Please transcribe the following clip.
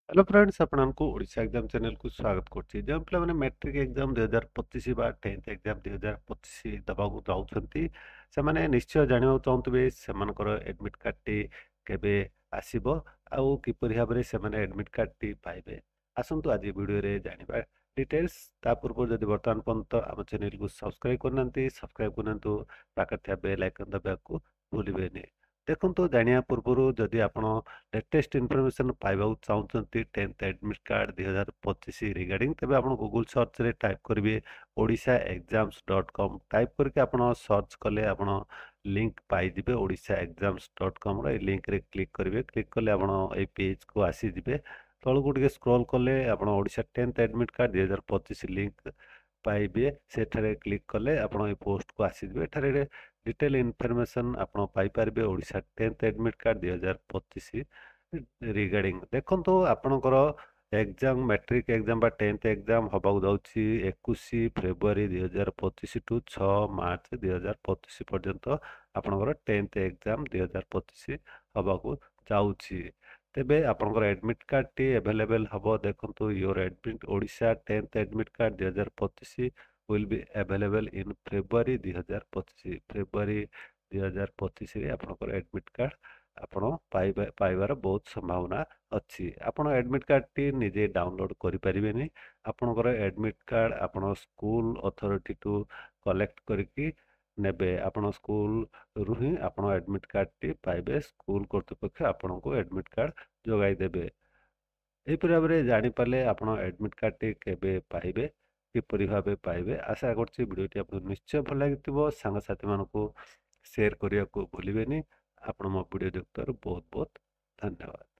Hello friends आपको Odisha exam channel को स्वागत करछि जो पिला माने मैट्रिक एग्जाम 2025 बा 10th एग्जाम 2025 दबाकू जाउछंती से माने निश्चय जानिबा चाहंतबे सेमानकर एडमिट कार्ड टी केबे आसीबो आउ किपरि भाबरे से माने एडमिट कार्ड टी पाइबे आसंतु आज वीडियो रे जानिबा डिटेल्स ता पूर्व जदि वर्तमान पर्यंत आम चैनल को सब्सक्राइब करनांती सब्सक्राइब करनंतु पाखर बेल आइकन दबाकू भूलिबेनी देखंतु जानिया पूर्वरु जदि आपण लेटेस्ट इनफॉरमेशन पाइबा चाहते 10th एडमिट कार्ड 2025 रिगार्डिंग तेज आप गूगल सर्च रे टाइप करेंगे ओडिशा एग्जाम्स.com टाइप करके आप सर्च कले आप लिंक पाइबे ओडिशा एग्जाम्स.com लिंक रे क्लिक करेंगे क्लिक कले आप पेज को आसीजे तलू टे स्क्रॉल कले आप Odisha 10th admit card 2025 link पाइबे से क्लिक कले आप पोस्ट को आसीजे एठारे डिटेल इनफॉरमेशन आप Piper Odisha 10th admit card 2025 regarding देखो आपणकर एग्जाम मैट्रिक एग्जाम बा 10th एग्जाम हवाक जाउछि 21 फेब्रुआरी 2025 टू 6 मार्च 2025 पर्यंत आपणकर 10th एग्जाम 2025 हवाक जाउछि तेबे आपणकर एडमिट कार्ड टी अवेलेबल हबो देखंतु your admit Odisha 10th admit card 2025 will be available in February 2025 February 2025 रे आपणकर एडमिट कार्ड आपण पाइबार बहुत संभावना अच्छी आपण एडमिट कार्ड टी निजे डाउनलोड करि परिबेनी आपणकर एडमिट कार्ड आपण स्कूल अथॉरिटी टू कलेक्ट करके नेबे आपण स्कूल रु ही आपण एडमिट कार्ड टी पाइबे स्कूल कर्तृपक्ष आपण को एडमिट कार्ड जोगाई देबे एहिपरि भाବରେ ଜାଣିପାରିଲେ ଆପଣ ଆଡମିଟ୍ କାର୍ଡଟି କେବେ ପାଇବେ କିପରି ଭାବେ ପାଇବେ ଆଶା କରୁଛି ଭିଡ଼ିଓଟି ଆପଣଙ୍କୁ ନିଶ୍ଚୟ ଭଲ ଲାଗିଥିବ ସାଙ୍ଗସାଥିମାନଙ୍କୁ ସେୟାର କରିବାକୁ ଭୁଲିବେନି ଆପଣ ମୋ ଭିଡ଼ିଓ ଦେଖୁଥିବାରୁ ବହୁତ ବହୁତ ଧନ୍ୟବାଦ।